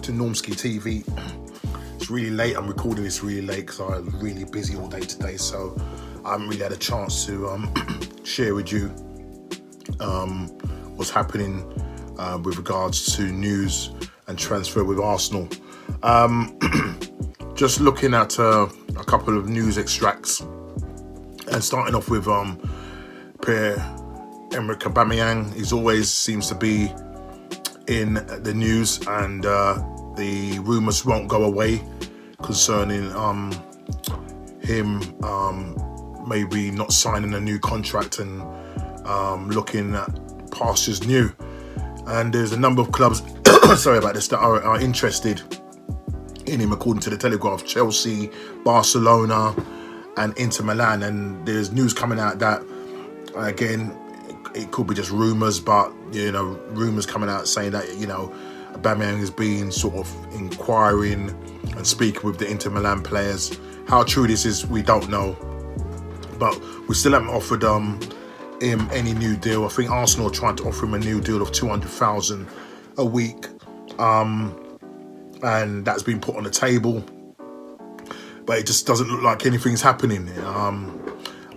to Normski TV. It's really late. I'm recording this really late because I was really busy all day today, so I haven't really had a chance to share with you what's happening with regards to news and transfer with Arsenal. Just looking at a couple of news extracts and starting off with Pierre, Emerick Aubameyang. He always seems to be in the news, and the rumours won't go away concerning him maybe not signing a new contract and looking at pastures new. And there's a number of clubs sorry about this, that are interested in him, according to the Telegraph: Chelsea, Barcelona and Inter Milan. And there's news coming out that, again, it could be just rumours, but rumours coming out saying that Aubameyang is being sort of inquiring and speaking with the Inter Milan players. How true this is, we don't know, but we still haven't offered him any new deal. I think Arsenal are trying to offer him a new deal of 200,000 a week, and that's been put on the table, but it just doesn't look like anything's happening.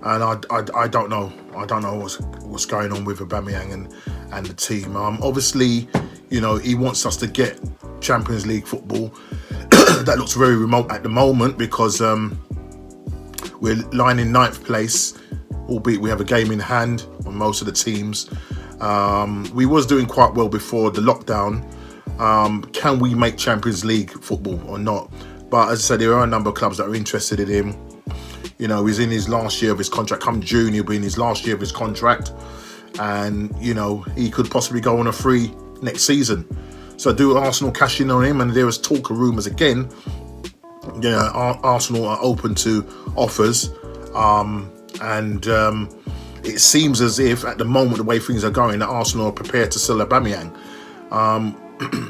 And I don't know. I don't know what's going on with Aubameyang and the team. Obviously, he wants us to get Champions League football. That looks very remote at the moment because we're lying in 9th place, albeit we have a game in hand on most of the teams. We was doing quite well before the lockdown. Can we make Champions League football or not? But as I said, there are a number of clubs that are interested in him. He's in his last year of his contract. Come June, he'll be in his last year of his contract. And, he could possibly go on a free next season. So do Arsenal cash in on him? And there is talk of rumours again. Arsenal are open to offers. It seems as if, at the moment, the way things are going, that Arsenal are prepared to sell Aubameyang.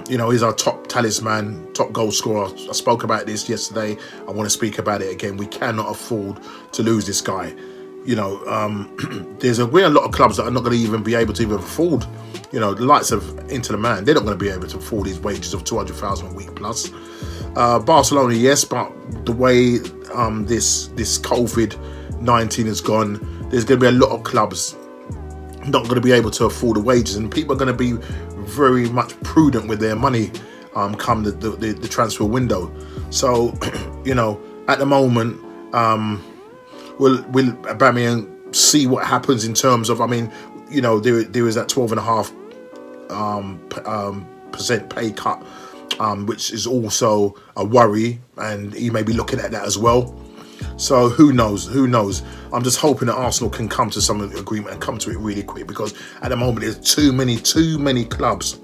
He's our top talisman, top goal scorer. I spoke about this yesterday. I want to speak about it again. We cannot afford to lose this guy. We're a lot of clubs that are not going to even be able to even afford, the likes of Inter Milan. They're not going to be able to afford these wages of 200,000 a week plus. Barcelona, yes, but the way this COVID-19 has gone, there's going to be a lot of clubs not going to be able to afford the wages, and people are going to be very much prudent with their money come the transfer window. So, at the moment, will Aubameyang see what happens in terms of, there is that 12.5% pay cut, which is also a worry, and he may be looking at that as well. So who knows? I'm just hoping that Arsenal can come to some agreement and come to it really quick, because at the moment there's too many clubs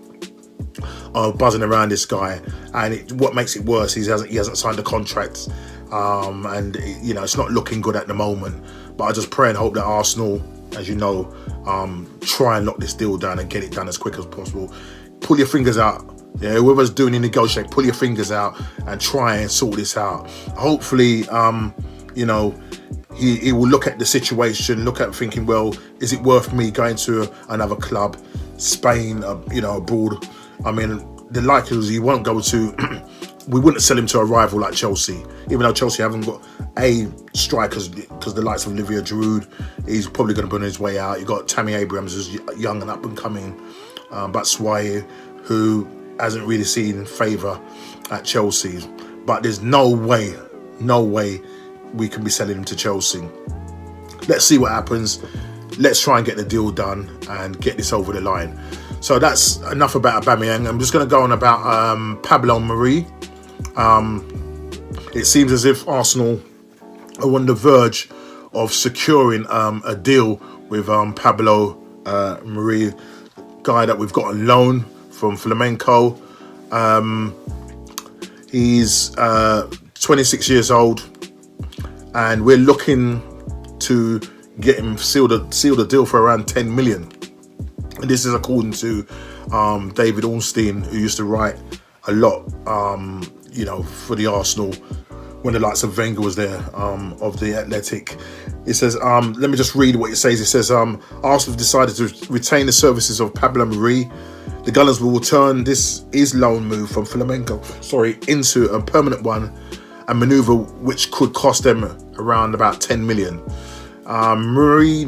are buzzing around this guy, and what makes it worse, he hasn't signed a contract, and it's not looking good at the moment. But I just pray and hope that Arsenal, as you know, try and lock this deal down and get it done as quick as possible. Pull your fingers out. Whoever's doing the negotiate, pull your fingers out and try and sort this out. Hopefully, he will look at the situation, look at thinking, well, is it worth me going to another club, Spain, abroad? The likelihood is he won't go to. We wouldn't sell him to a rival like Chelsea, even though Chelsea haven't got strikers, because the likes of Olivier Giroud, he's probably going to be on his way out. You've got Tammy Abrahams, who's young and up and coming, but Swire, who hasn't really seen favour at Chelsea. But there's no way we can be selling him to Chelsea. Let's see what happens. Let's try and get the deal done and get this over the line. So that's enough about Aubameyang. I'm just going to go on about Pablo Mari. It seems as if Arsenal are on the verge of securing a deal with Pablo Mari, guy that we've got on loan from Flamenco. He's 26 years old, and we're looking to get him seal the deal for around 10 million. And this is according to David Ornstein, who used to write a lot, for the Arsenal when the likes of Wenger was there, of the Athletic. It says, let me just read what it says. It says, Arsenal have decided to retain the services of Pablo Mari. The Gunners will turn this loan move from Flamengo, into a permanent one, a manoeuvre which could cost them around about 10 million. Mari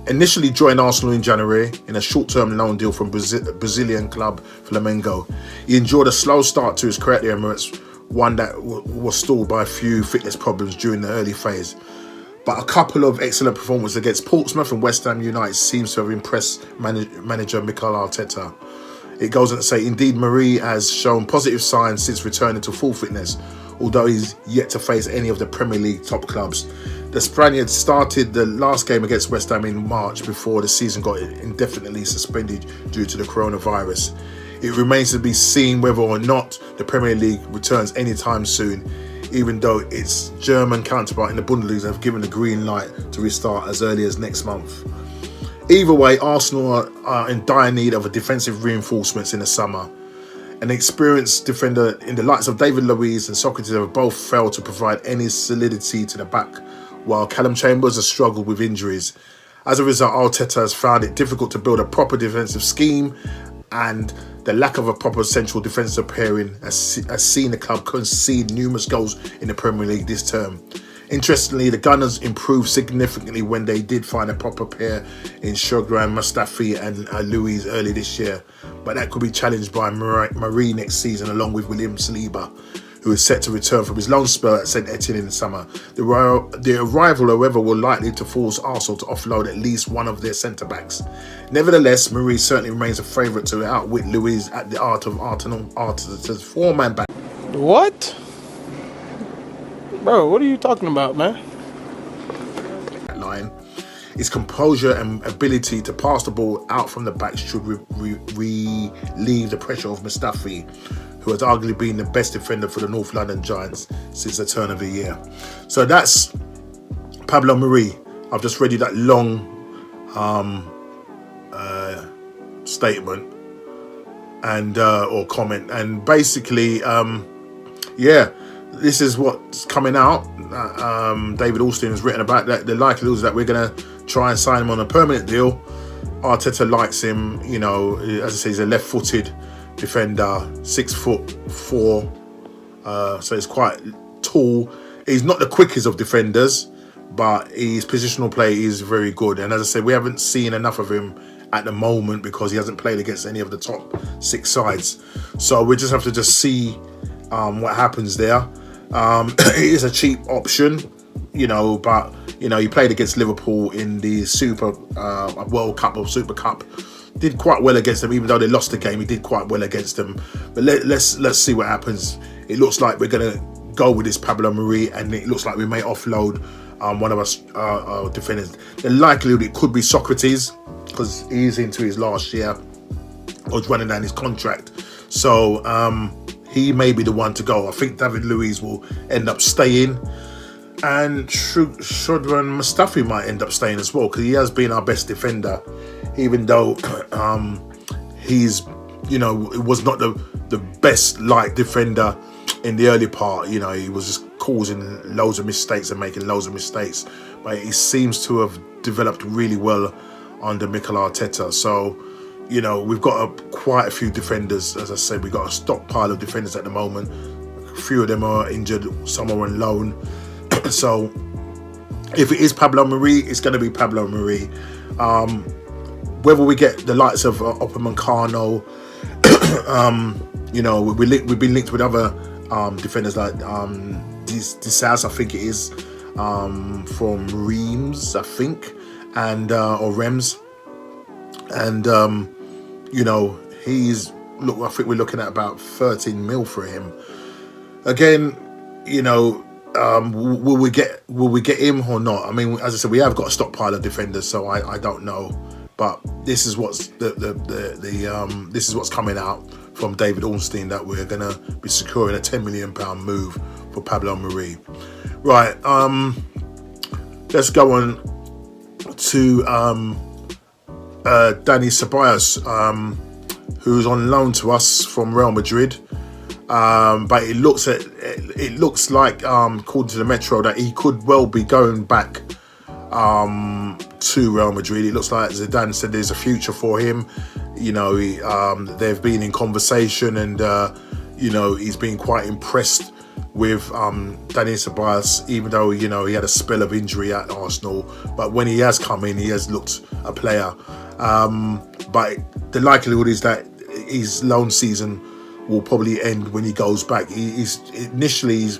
initially joined Arsenal in January in a short-term loan deal from Brazilian club Flamengo. He enjoyed a slow start to his career at the Emirates, one that was stalled by a few fitness problems during the early phase. But a couple of excellent performances against Portsmouth and West Ham United seems to have impressed manager Mikel Arteta. It goes on to say, indeed, Mari has shown positive signs since returning to full fitness, although he's yet to face any of the Premier League top clubs. The Spaniard started the last game against West Ham in March before the season got indefinitely suspended due to the coronavirus. It remains to be seen whether or not the Premier League returns anytime soon, even though its German counterpart in the Bundesliga have given the green light to restart as early as next month. Either way, Arsenal are in dire need of a defensive reinforcements in the summer. An experienced defender in the likes of David Luiz and Socrates have both failed to provide any solidity to the back, while Callum Chambers has struggled with injuries. As a result, Arteta has found it difficult to build a proper defensive scheme, and the lack of a proper central defensive pairing has seen the club concede numerous goals in the Premier League this term. Interestingly, the Gunners improved significantly when they did find a proper pair in Shkodran Mustafi and Luiz early this year, but that could be challenged by Mari next season, along with William Saliba, who is set to return from his loan spell at St Etienne in the summer. The arrival, however, will likely to force Arsenal to offload at least one of their centre-backs. Nevertheless, Mari certainly remains a favourite to outwit Luiz at the art of Arteta's four-man back. What? Bro, what are you talking about, man? Line. His composure and ability to pass the ball out from the back should relieve the pressure of Mustafi, who has arguably been the best defender for the North London Giants since the turn of the year. So that's Pablo Mari. I've just read you that long statement and or comment, and basically, this is what's coming out. David Alston has written about that. The likelihood is that we're going to try and sign him on a permanent deal. Arteta likes him, you know, as I say, he's a left-footed defender, 6'4", so he's quite tall. He's not the quickest of defenders, but his positional play is very good. And as I said, we haven't seen enough of him at the moment because he hasn't played against any of the top 6 sides. So we just have to see what happens there. It is a cheap option, you know, but you know, he played against Liverpool in the World Cup or Super Cup. Did quite well against them, even though they lost the game. He did quite well against them. But let's see what happens. It looks like we're gonna go with this Pablo Mari, and it looks like we may offload one of our defenders. The likelihood it could be Socrates, because he's into his last year or running down his contract. So he may be the one to go. I think David Luiz will end up staying, and Shkodran Mustafi might end up staying as well, because he has been our best defender, even though he's, you know, it was not the best like defender in the early part. You know, he was just causing loads of mistakes and making loads of mistakes, but he seems to have developed really well under Mikel Arteta. So, you know, we've got quite a few defenders. As I said, we've got a stockpile of defenders at the moment. A few of them are injured, some are on loan. So if it is Pablo Mari, it's going to be Pablo Mari. Whether we get the likes of Upamecano, you know, we've been linked with other defenders like Disas, I think it is, from Reims, I think, and or Rems, and you know, I think we're looking at about 13 mil for him. Again, you know, will we get him or not? I mean, as I said, we have got a stockpile of defenders, so I don't know. But this is what's this is what's coming out from David Ornstein, that we're gonna be securing a £10 million move for Pablo Mari. Right, let's go on to Dani Ceballos, who's on loan to us from Real Madrid. But it looks like, according to the Metro, that he could well be going back to Real Madrid. It looks like Zidane said there's a future for him. They've been in conversation, and he's been quite impressed with Dani Ceballos, even though he had a spell of injury at Arsenal. But when he has come in, he has looked a player. But the likelihood is that his loan season will probably end when he goes back. He finishes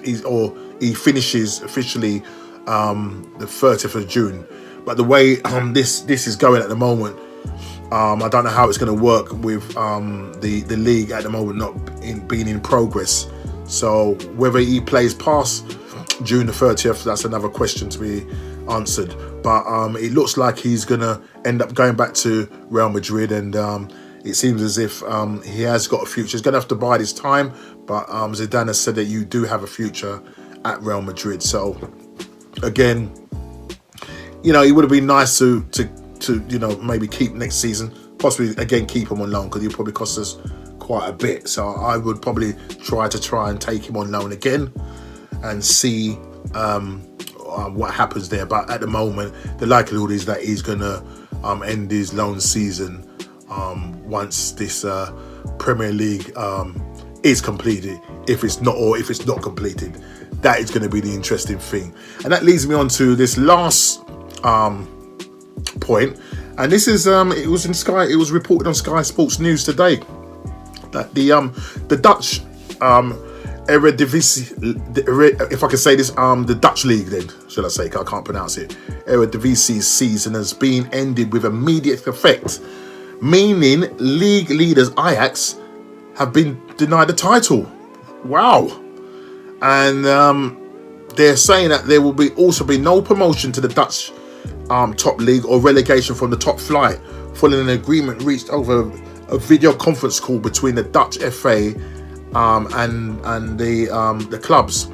officially the 30th of June. But the way this is going at the moment, I don't know how it's going to work with the league at the moment not being in progress. So whether he plays past June the 30th, that's another question to be answered. But it looks like he's going to end up going back to Real Madrid, and it seems as if he has got a future. He's going to have to bide his time, but Zidane has said that you do have a future at Real Madrid. So again, it would have been nice to maybe keep next season, possibly again keep him on loan, because he'll probably cost us quite a bit. So I would probably try and take him on loan again and see what happens there. But at the moment, the likelihood is that he's going to end his loan season once this Premier League is completed. If it's not completed, that is going to be the interesting thing. And that leads me on to this last point. And this is it was reported on Sky Sports News today that the Dutch Eredivisie, if I can say this, the Dutch league then, should I say, I can't pronounce it, Eredivisie season has been ended with immediate effect, meaning league leaders Ajax have been denied the title. Wow. And they're saying that there will also be no promotion to the Dutch top league or relegation from the top flight, following an agreement reached over a video conference call between the Dutch FA and the clubs.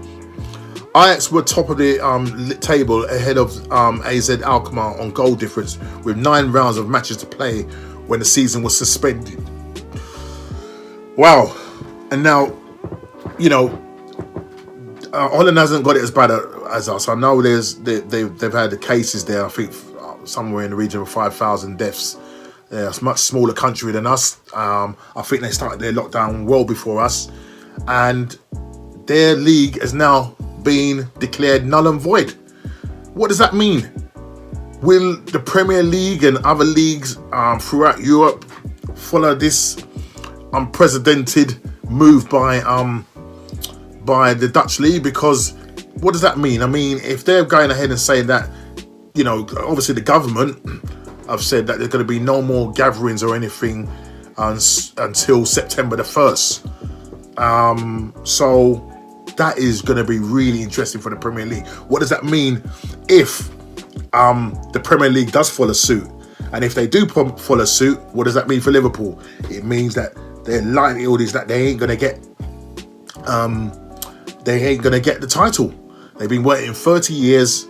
Ajax were top of the table ahead of AZ Alkmaar on goal difference, with 9 rounds of matches to play when the season was suspended. Wow. And now, Holland hasn't got it as bad as us. I know they've had the cases there, I think somewhere in the region of 5,000 deaths. They're a much smaller country than us. I think they started their lockdown well before us. And their league has now been declared null and void. What does that mean? Will the Premier League and other leagues throughout Europe follow this unprecedented move by the Dutch league? Because what does that mean? I mean, if they're going ahead and saying that, obviously the government have said that there's going to be no more gatherings or anything until September the 1st. So that is going to be really interesting for the Premier League. What does that mean if the Premier League does follow suit? And if they do follow suit, what does that mean for Liverpool? It means that their likelihood is that they ain't going to get the title. They've been waiting 30 years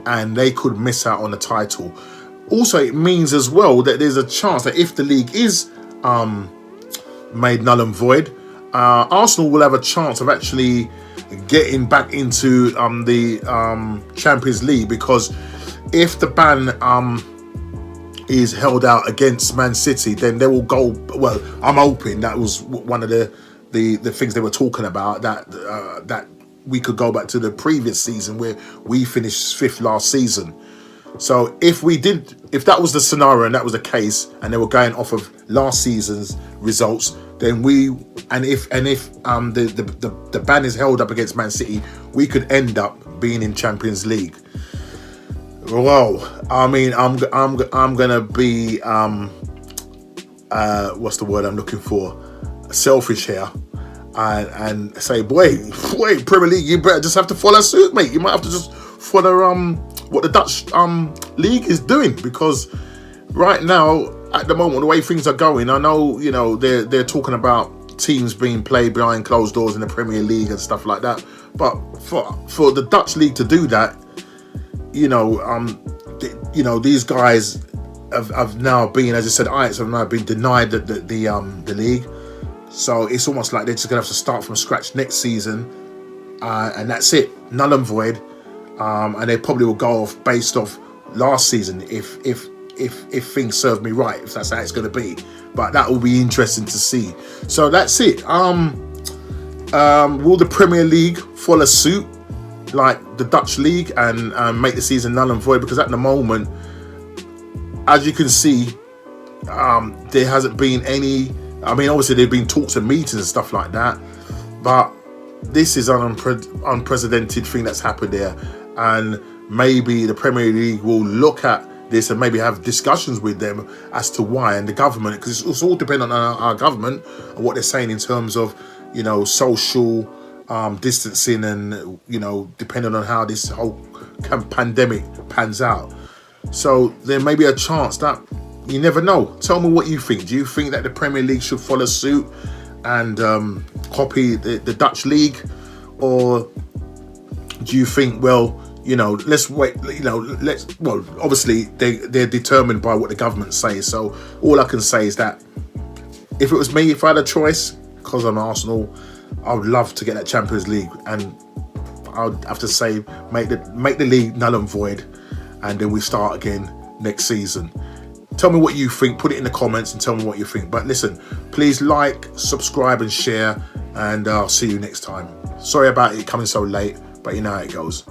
and they could miss out on the title. Also, it means as well that there's a chance that if the league is made null and void, Arsenal will have a chance of actually getting back into the Champions League, because if the ban is held out against Man City, then they will go. Well, I'm hoping that was one of the things they were talking about, that we could go back to the previous season where we finished 5th last season. So if that was the scenario and that was the case, and they were going off of last season's results, then if the ban is held up against Man City, we could end up being in Champions League. Well, I mean, I'm gonna be what's the word I'm looking for? Selfish here, and say, boy, Premier League, you better just have to follow suit, mate. You might have to just follow what the Dutch league is doing, because right now, at the moment, the way things are going, I know they're talking about teams being played behind closed doors in the Premier League and stuff like that. But for the Dutch league to do that, these guys have now been, as I said, Ajax have now been denied the league. So it's almost like they're just going to have to start from scratch next season, and that's it, null and void. And they probably will go off based off last season if things serve me right, if that's how it's going to be. But that will be interesting to see. So that's it. Will the Premier League follow suit like the Dutch league and make the season null and void? Because at the moment, as you can see, there hasn't been any. I mean, obviously there've been talks and meetings and stuff like that, but this is an unprecedented thing that's happened there, and maybe the Premier League will look at this and maybe have discussions with them as to why, and the government, because it's all dependent on our government and what they're saying in terms of, you know, social distancing, and, you know, depending on how this whole pandemic pans out. So there may be a chance that, you never know. Tell me what you think. Do you think that the Premier League should follow suit and copy the Dutch league, or do you think, well, you know, let's wait, you know, well, obviously they're determined by what the government says. So all I can say is that if it was me, if I had a choice, because I'm Arsenal, I would love to get that Champions League, and I would have to say make the league null and void, and then we start again next season. Tell me what you think. Put it in the comments and tell me what you think. But listen, please like, subscribe and share, and I'll see you next time. Sorry about it coming so late, but you know how it goes.